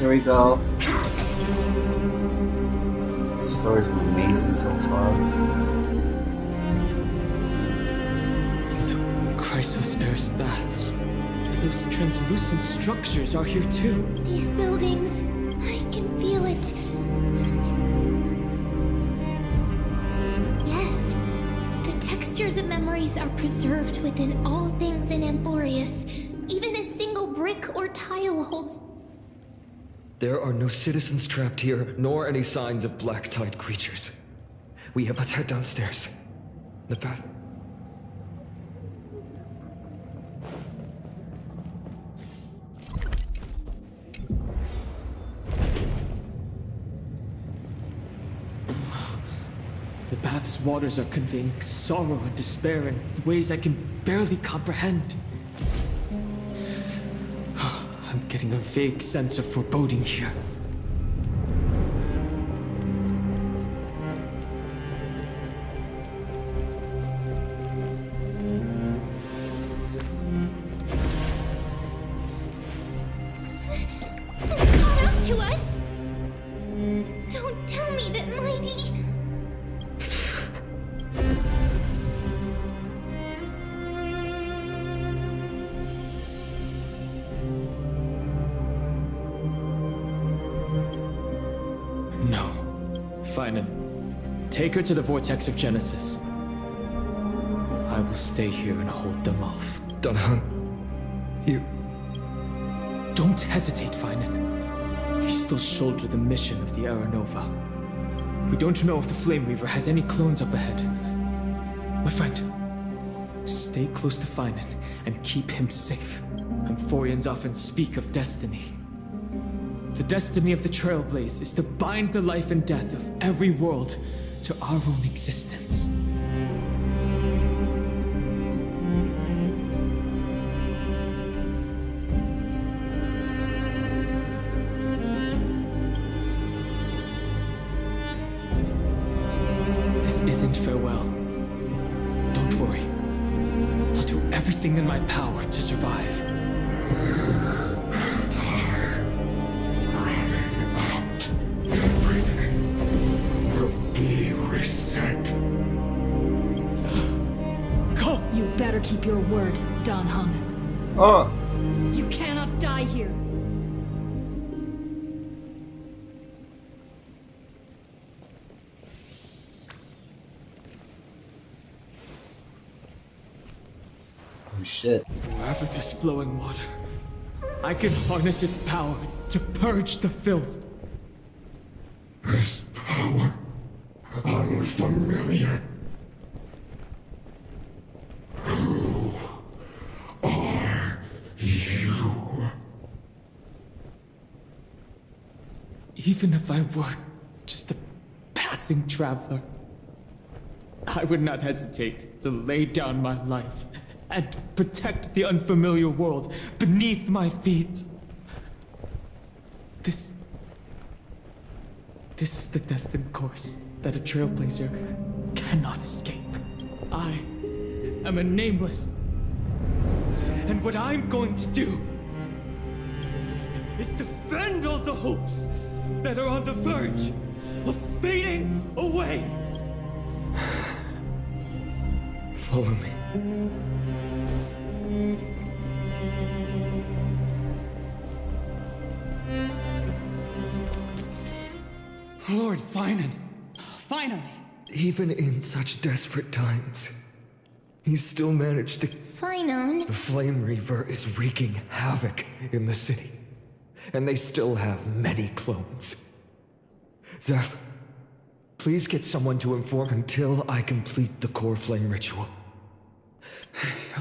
Here we go. The story's been amazing so far. The Chrysos Air's baths. Those translucent structures are here too. These buildings, I can feel it. Yes, the textures of memories are preserved within all things in Amphorius. Even a single brick or tile holds. There are no citizens trapped here, nor any signs of black tide creatures. Let's head downstairs. The path. The bath's waters are conveying sorrow and despair in ways I can barely comprehend. I'm getting a vague sense of foreboding here. Caught up to us? Don't tell me that Mighty... No. Finan, take her to the Vortex of Genesis. I will stay here and hold them off. Dunhung, you... Don't hesitate, Finan. You still shoulder the mission of the Aeronova. We don't know if the Flame Reaver has any clones up ahead. My friend, stay close to Finan and keep him safe. Amphorians often speak of destiny. The destiny of the Trailblaze is to bind the life and death of every world to our own existence. This isn't farewell. Don't worry. I'll do everything in my power to survive. Better keep your word, Don Hung. Oh! You cannot die here. Oh shit. Wherever there's flowing water, I can harness its power to purge the filth. This power, unfamiliar. Who are you? Even if I were just a passing traveler, I would not hesitate to lay down my life and protect the unfamiliar world beneath my feet. This is the destined course that a trailblazer cannot escape. I am a nameless. And what I'm going to do is defend all the hopes that are on the verge of fading away. Follow me. Lord Finan, finally! Even in such desperate times, you still managed to... Finan. The Flame Reaver is wreaking havoc in the city, and they still have many clones. Zeph, please get someone to inform until I complete the core flame ritual.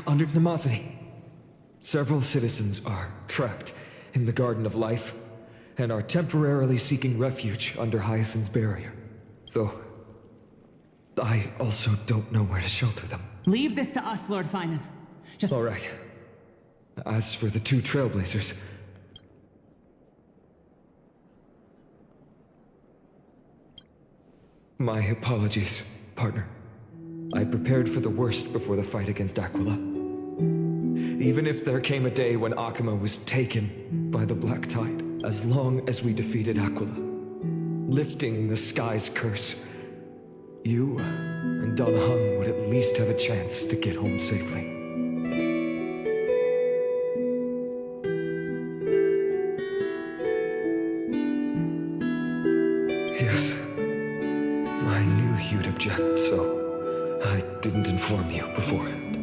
Under Nemazity, several citizens are trapped in the Garden of Life and are temporarily seeking refuge under Hyacinth's barrier. Though, I also don't know where to shelter them. Leave this to us, Lord Finan. Just... All right. As for the two Trailblazers... My apologies, partner. I prepared for the worst before the fight against Aquila. Even if there came a day when Akima was taken by the Black Tide, as long as we defeated Aquila, lifting the sky's curse, you and Don Hung would at least have a chance to get home safely. Yes, I knew you'd object, so I didn't inform you beforehand.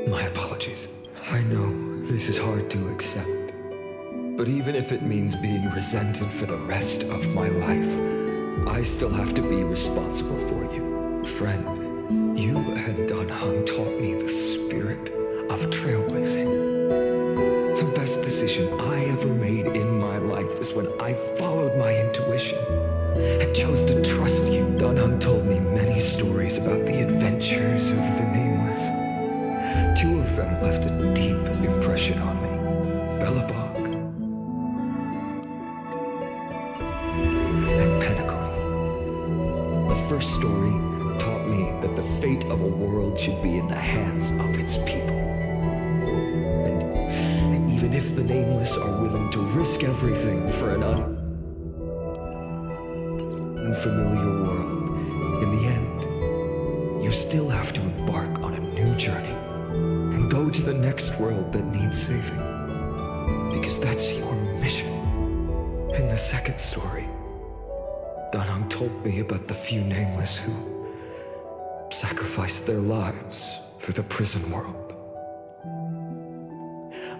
My apologies. I know this is hard to accept, but even if it means being resented for the rest of my life, I still have to be responsible for you. Friend, you and Don Hung taught me the spirit of trailblazing. The best decision I ever made in my life is when I followed my intuition and chose to trust you. Don Hung told me many stories about the adventures of the Nameless. Two of them left a deep impression on me. Bellabog and Pinnacle. The first story taught me that the fate of a world should be in the hands of its people. And even if the Nameless are willing to risk everything for an unfamiliar world, in the end, you still have to embark on a new journey and go to the next world that needs saving. Because that's your mission. In the second story, Don Hung told me about the few Nameless who sacrificed their lives for the prison world.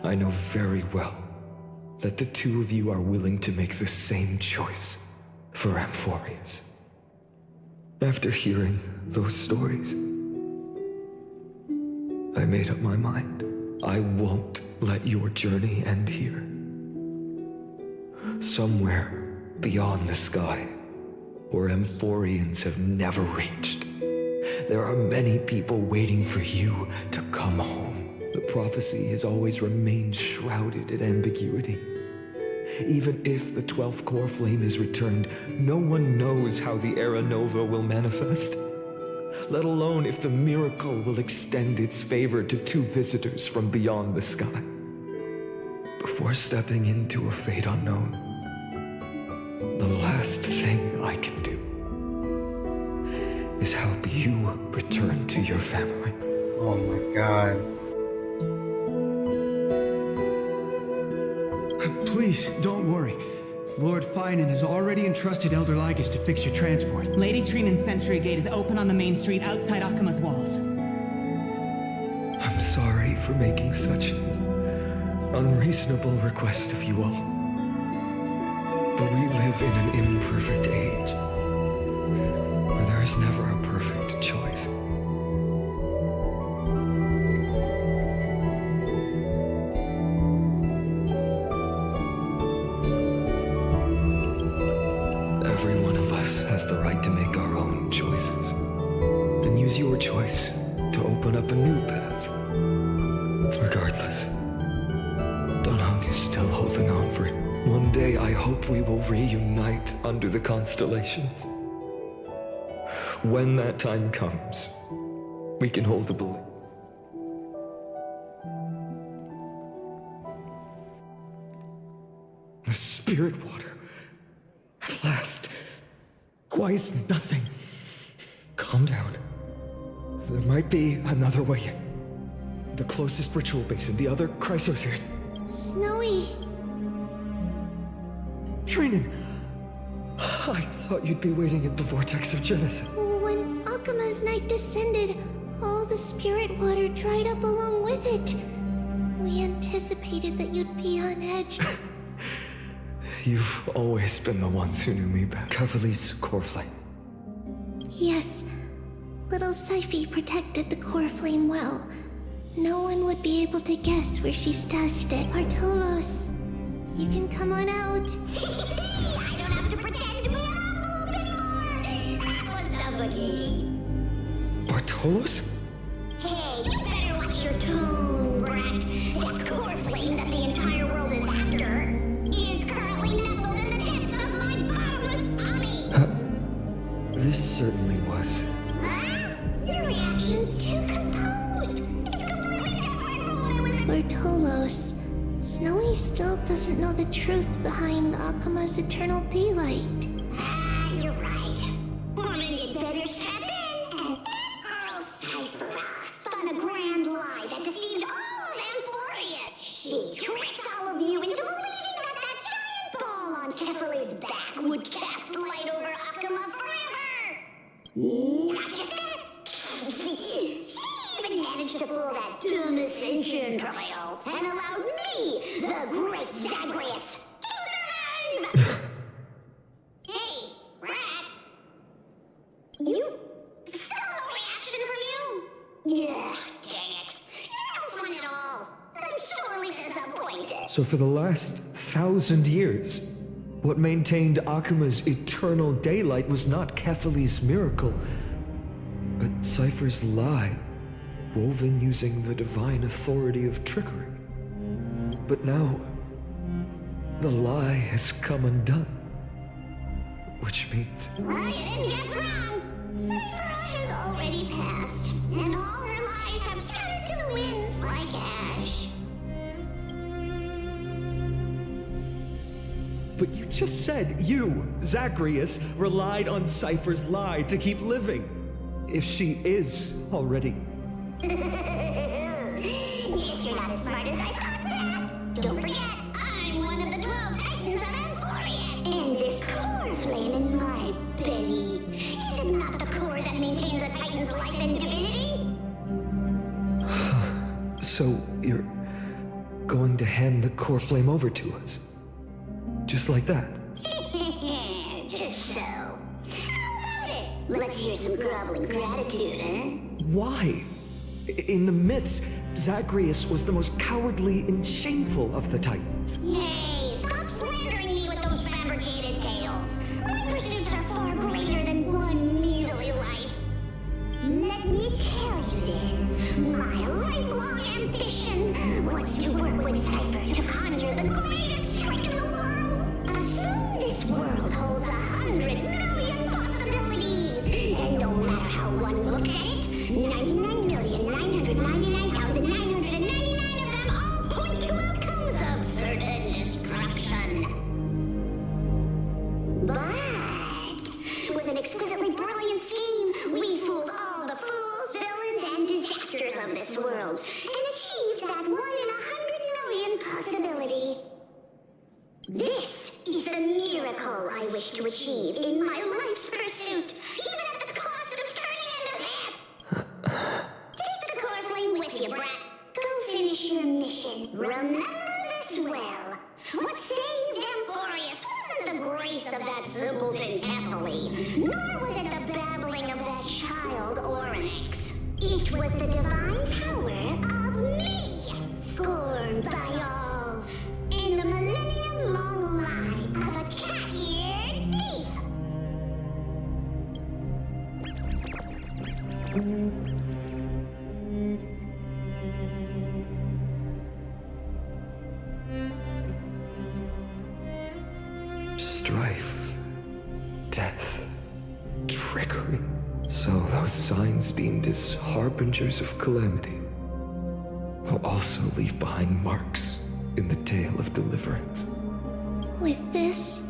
I know very well that the two of you are willing to make the same choice for Amphorius. After hearing those stories, I made up my mind. I won't let your journey end here. Somewhere beyond the sky, where Amphorians have never reached, there are many people waiting for you to come home. The prophecy has always remained shrouded in ambiguity. Even if the 12th core flame is returned, no one knows how the Era Nova will manifest, let alone if the miracle will extend its favor to two visitors from beyond the sky. Before stepping into a fate unknown, the last thing I can do is help you return to your family. Oh my god. Please, don't worry. Lord Finan has already entrusted Elder Lygus to fix your transport. Lady Trinan's Sentry Gate is open on the main street outside Akima's walls. I'm sorry for making such an unreasonable request of you all. But we live in an imperfect age, where there is never a perfect choice. Every one of us has the right to make our own choices. Then use your choice to open up a new path. Regardless, Don Hung is still holding on for it. One day I hope we will reunite under the constellations. When that time comes, we can hold a balloon. The spirit water. At last. Why is nothing? Calm down. There might be another way in. The closest ritual basin, the other chrysospheres. Snowy. Trinan! I thought you'd be waiting at the vortex of Genesis. When Akima's night descended, all the spirit water dried up along with it. We anticipated that you'd be on edge. You've always been the ones who knew me best. Cavali's core flame. Yes. Little Syphe protected the core flame well. No one would be able to guess where she stashed it. Bartolos, you can come on out. I don't have to pretend to be a anymore. That was suffocating. Bartolos? Hey, you better watch your tone, brat. That core flame that the entire world is after is currently nestled in the depths of my bottomless tummy. This certainly was. Huh? Your reaction's too composed. It's completely different from what I was. Bartolos, Snowy He still doesn't know the truth behind Akuma's eternal daylight. Ah, you're right. Woman, you'd better step in. And that girl Cypher spun a grand lie that deceived all of Amphorius. She tricked all of you into believing that that giant ball on Kefali's back would cast light over Akuma forever. Not just that. She even managed to pull that dumb ascension trial and allowed me, the great Zagreus, to survive! Hey, Rat. You... Still no reaction from you? Yeah, dang it. You're no fun at all. I'm sorely disappointed. So for the last 1,000 years, what maintained Akuma's eternal daylight was not Kefali's miracle, but Cypher's lie, woven using the divine authority of trickery. But now, the lie has come undone. Which means... Well, you didn't guess wrong. Cypher has already passed, and all her lies have scattered to the winds like ash. But you just said you, Zagreus, relied on Cypher's lie to keep living. If she is already... Guess you're not as smart as I thought, Rat. Don't forget, I'm one of the 12 Titans of Amphorius. And this core flame in my belly, is it not the core that maintains a Titan's life and divinity? So you're going to hand the core flame over to us? Just like that? Just so. How about it? Let's hear some groveling gratitude, huh? Why? In the myths, Zagreus was the most cowardly and shameful of the Titans. Hey, stop slandering me with those fabricated tales. My pursuits are far greater than one measly life. Let me tell you then, my lifelong ambition was to work with Cypher to conjure the greatest trick in the world. Assume this world holds 100 million possibilities, and no matter how one looks at it, 99,999,999 of them all point to outcomes of certain destruction. But with an exquisitely brilliant scheme, we fooled all the fools, villains, and disasters of this world, and achieved that 1 in 100 million possibility. This is the miracle I wish to achieve in my life's pursuit, even at the cost of turning into this. Take the core flame with you, Brat. Go finish your mission. Remember this well. What saved Amphorius wasn't the grace of that simpleton Kefali, nor was it the babbling of that child Oryx. It was the divine power of me, scorned by all, in the millennium-long lie of a cat-eared thief. Strife, death, trickery. So those signs deemed as harbingers of calamity will also leave behind marks in the tale of deliverance. With this,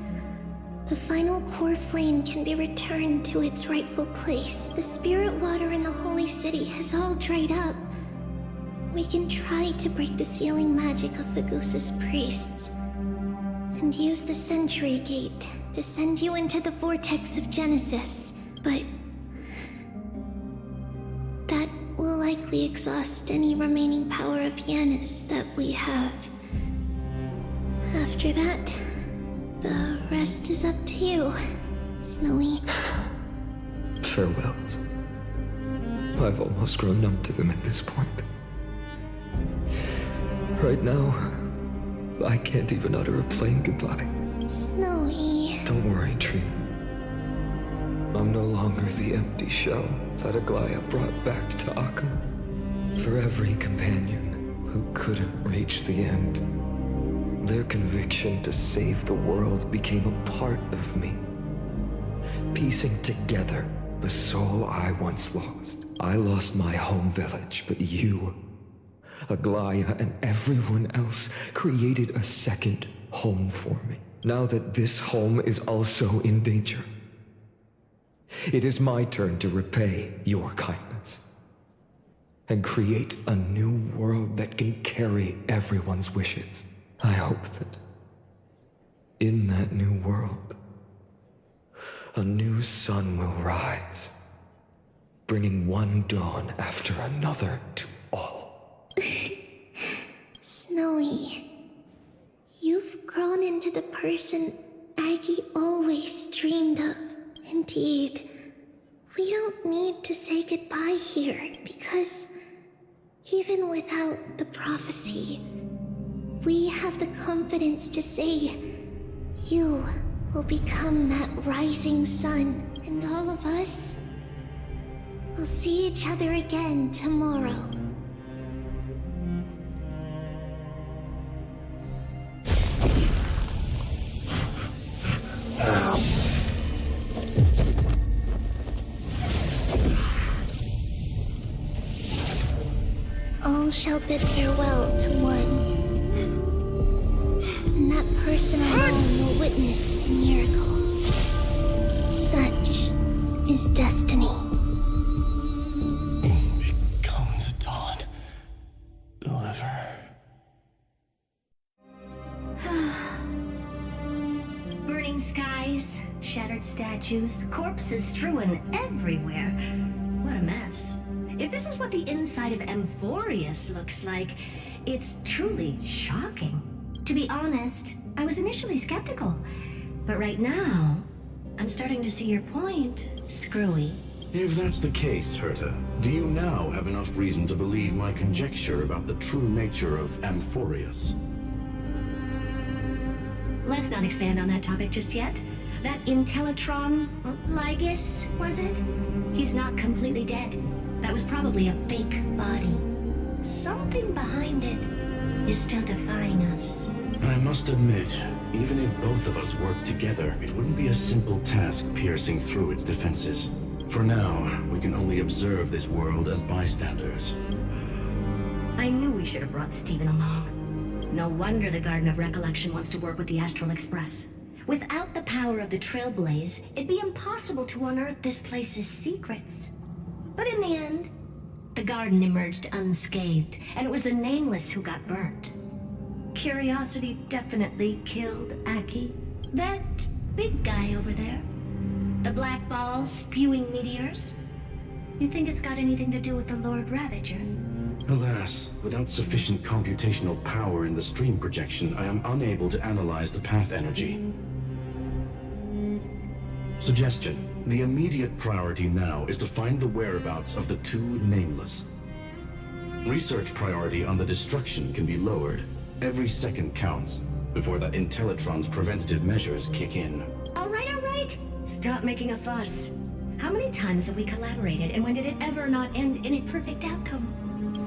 the final core flame can be returned to its rightful place. The spirit water in the holy city has all dried up. We can try to break the sealing magic of Fagusa's priests and use the Century Gate to send you into the vortex of Genesis, but that will likely exhaust any remaining power of Janus that we have. After that, the rest is up to you, Snowy. Farewells. I've almost grown numb to them at this point. Right now, I can't even utter a plain goodbye. Snowy. Don't worry, Trina. I'm no longer the empty shell that Aglaya brought back to Akuma. For every companion who couldn't reach the end, their conviction to save the world became a part of me. Piecing together the soul I once lost. I lost my home village, but you Aglaya and everyone else created a second home for me. Now that this home is also in danger, it is my turn to repay your kindness and create a new world that can carry everyone's wishes. I hope that in that new world, a new sun will rise, bringing one dawn after another to all. Snowy, you've grown into the person Aggie always dreamed of. Indeed, we don't need to say goodbye here, because even without the prophecy, we have the confidence to say you will become that rising sun, and all of us will see each other again tomorrow. All shall bid farewell to one, and that person alone will witness the miracle. Such is destiny. Become the dawn. Deliver. Burning skies, shattered statues, corpses strewn everywhere. What a mess. If this is what the inside of Amphorius looks like, it's truly shocking. To be honest, I was initially skeptical, but right now, I'm starting to see your point, Screwy. If that's the case, Herta, do you now have enough reason to believe my conjecture about the true nature of Amphorius? Let's not expand on that topic just yet. That Intellitron, Ligus, was it? He's not completely dead. That was probably a fake body. Something behind it is still defying us. I must admit, even if both of us worked together, it wouldn't be a simple task piercing through its defenses. For now, we can only observe this world as bystanders. I knew we should have brought Steven along. No wonder the Garden of Recollection wants to work with the Astral Express. Without the power of the Trailblaze, it'd be impossible to unearth this place's secrets. But in the end, the garden emerged unscathed, and it was the Nameless who got burnt. Curiosity definitely killed Aki. That big guy over there. The black ball spewing meteors. You think it's got anything to do with the Lord Ravager? Alas, without sufficient computational power in the stream projection, I am unable to analyze the path energy. Suggestion. The immediate priority now is to find the whereabouts of the two Nameless. Research priority on the destruction can be lowered. Every second counts before that Intellitron's preventative measures kick in. All right, all right. Stop making a fuss. How many times have we collaborated, and when did it ever not end in a perfect outcome?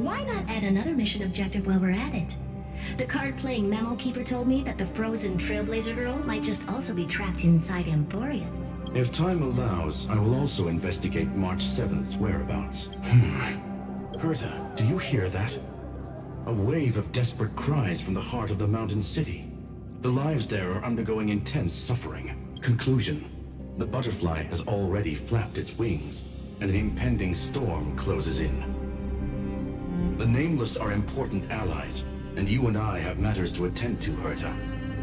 Why not add another mission objective while we're at it? The card-playing memo keeper told me that the frozen Trailblazer girl might just also be trapped inside Amphorius. If time allows, I will also investigate March 7th's whereabouts. Herta, do you hear that? A wave of desperate cries from the heart of the mountain city. The lives there are undergoing intense suffering. Conclusion. The butterfly has already flapped its wings, and an impending storm closes in. The Nameless are important allies, and you and I have matters to attend to, Herta.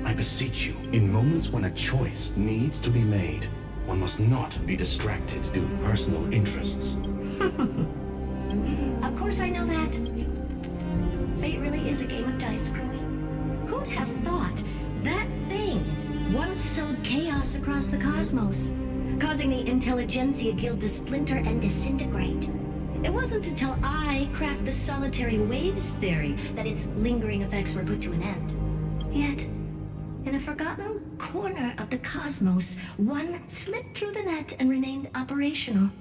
I beseech you, in moments when a choice needs to be made, one must not be distracted due to personal interests. Of course I know that. Fate really is a game of dice, Screwy. Who'd have thought that thing once sowed chaos across the cosmos, causing the Intelligentsia Guild to splinter and disintegrate? It wasn't until I cracked the solitary waves theory that its lingering effects were put to an end. Yet, in a forgotten corner of the cosmos, one slipped through the net and remained operational.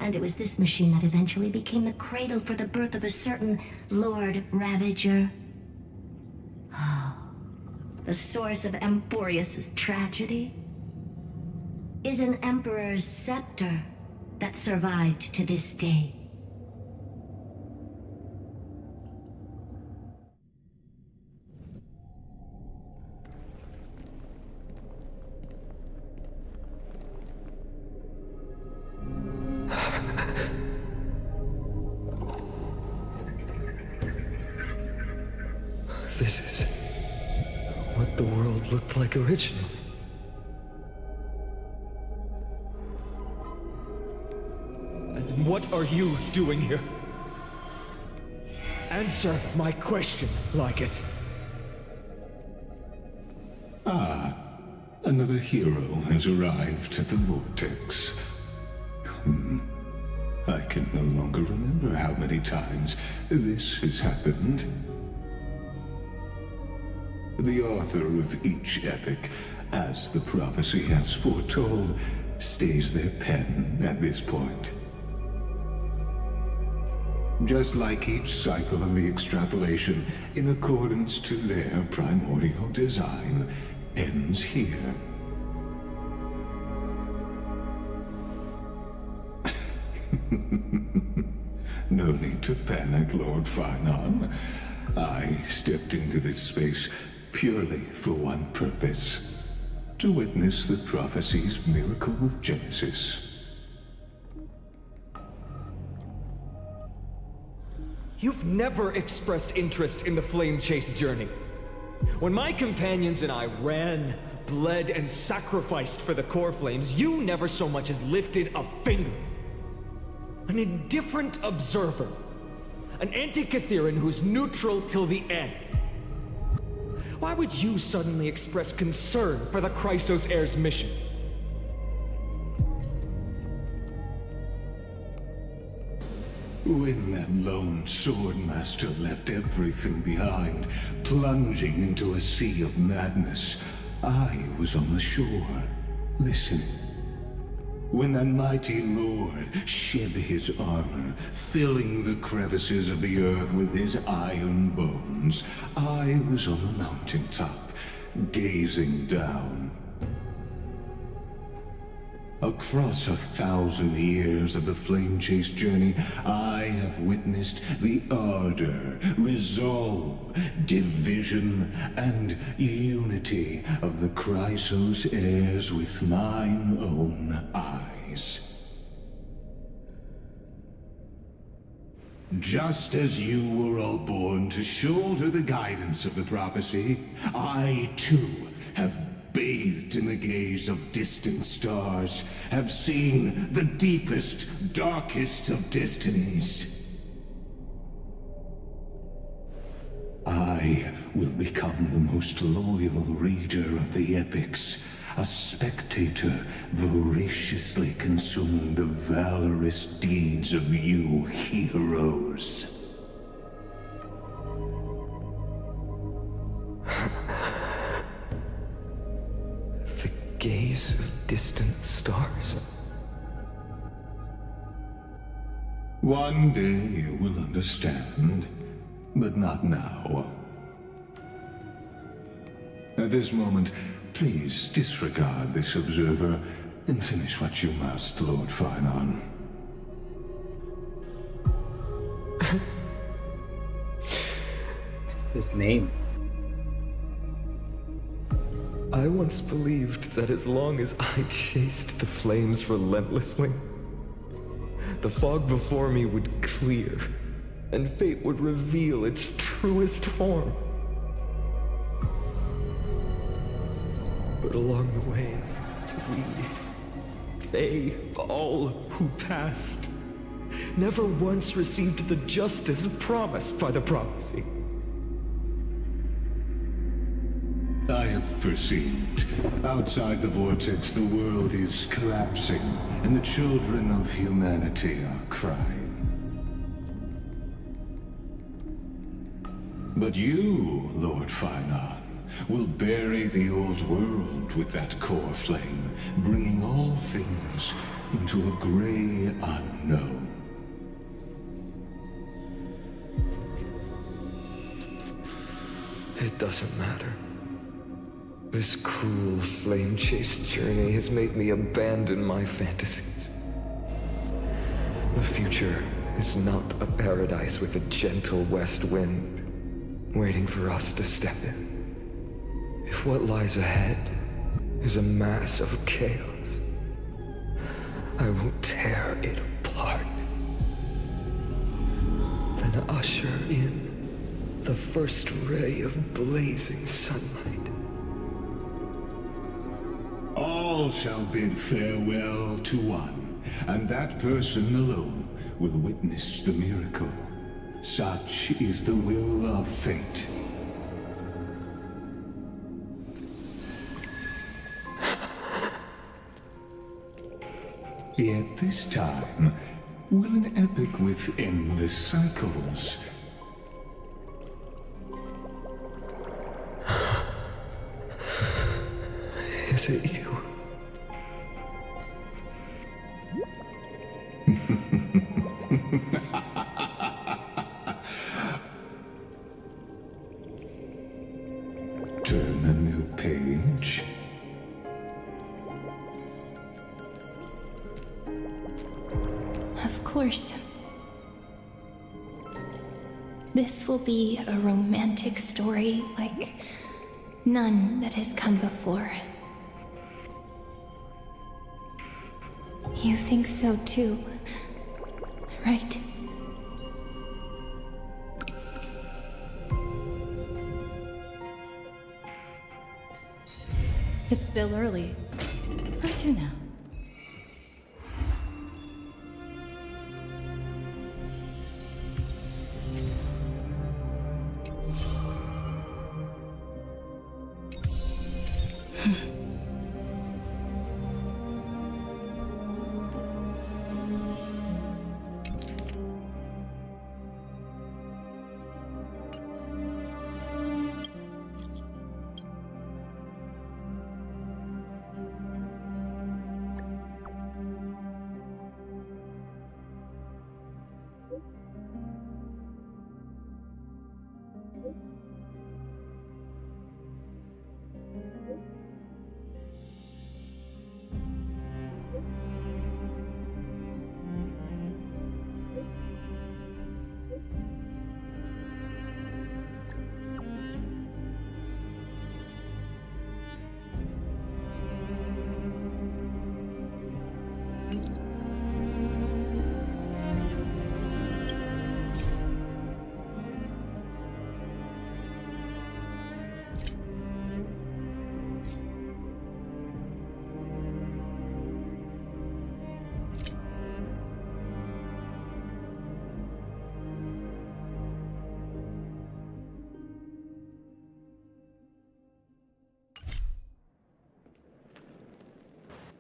And it was this machine that eventually became the cradle for the birth of a certain Lord Ravager. The source of Amphorius' tragedy is an Emperor's scepter that survived to this day. this is what the world looked like originally. And what are you doing here? Answer my question, Lycus. Another hero has arrived at the Vortex. I can no longer remember how many times this has happened. The author of each epic, as the prophecy has foretold, stays their pen at this point. Just like each cycle of the extrapolation, in accordance to their primordial design, ends here. No need to panic, Lord Finon. I stepped into this space purely for one purpose: to witness the prophecy's miracle of Genesis. You've never expressed interest in the Flame Chase journey. When my companions and I ran, bled, and sacrificed for the core flames, you never so much as lifted a finger. An indifferent observer. An anti-Catheran who's neutral till the end. Why would you suddenly express concern for the Chrysos Heir's mission? When that lone swordmaster left everything behind, plunging into a sea of madness, I was on the shore, listening. When that mighty lord shed his armor, filling the crevices of the earth with his iron bones, I was on the mountaintop, gazing down. Across 1,000 years of the Flame Chase journey, I have witnessed the ardor, resolve, division, and unity of the Chrysos heirs with mine own eyes. Just as you were all born to shoulder the guidance of the prophecy, I too have bathed in the gaze of distant stars, have seen the deepest, darkest of destinies. I will become the most loyal reader of the epics, a spectator voraciously consuming the valorous deeds of you heroes. Gaze of distant stars. One day you will understand, but not now. At this moment, please disregard this observer and finish what you must, Lord Finon. His name. I once believed that as long as I chased the flames relentlessly, the fog before me would clear, and fate would reveal its truest form. But along the way, they, all who passed, never once received the justice promised by the prophecy. I have perceived. Outside the vortex, the world is collapsing, and the children of humanity are crying. But you, Lord Finon, will bury the old world with that core flame, bringing all things into a gray unknown. It doesn't matter. This cruel flame chase journey has made me abandon my fantasies. The future is not a paradise with a gentle west wind, waiting for us to step in. If what lies ahead is a mass of chaos, I will tear it apart. Then usher in the first ray of blazing sunlight. All shall bid farewell to one, and that person alone will witness the miracle. Such is the will of fate. Yet this time, will an epic with endless cycles. Is it you? Turn a new page. Of course. This will be a romantic story like none that has come before. You think so too, right? It's still early. How to now?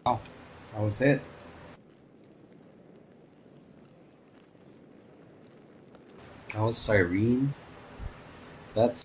Oh, that was it. That was Cyrene. That's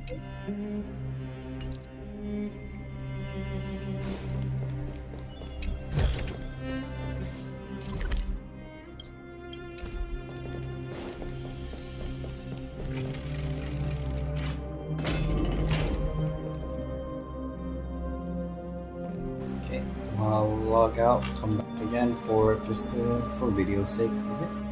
Okay, I'll log out, come back again for just for video's sake. Okay.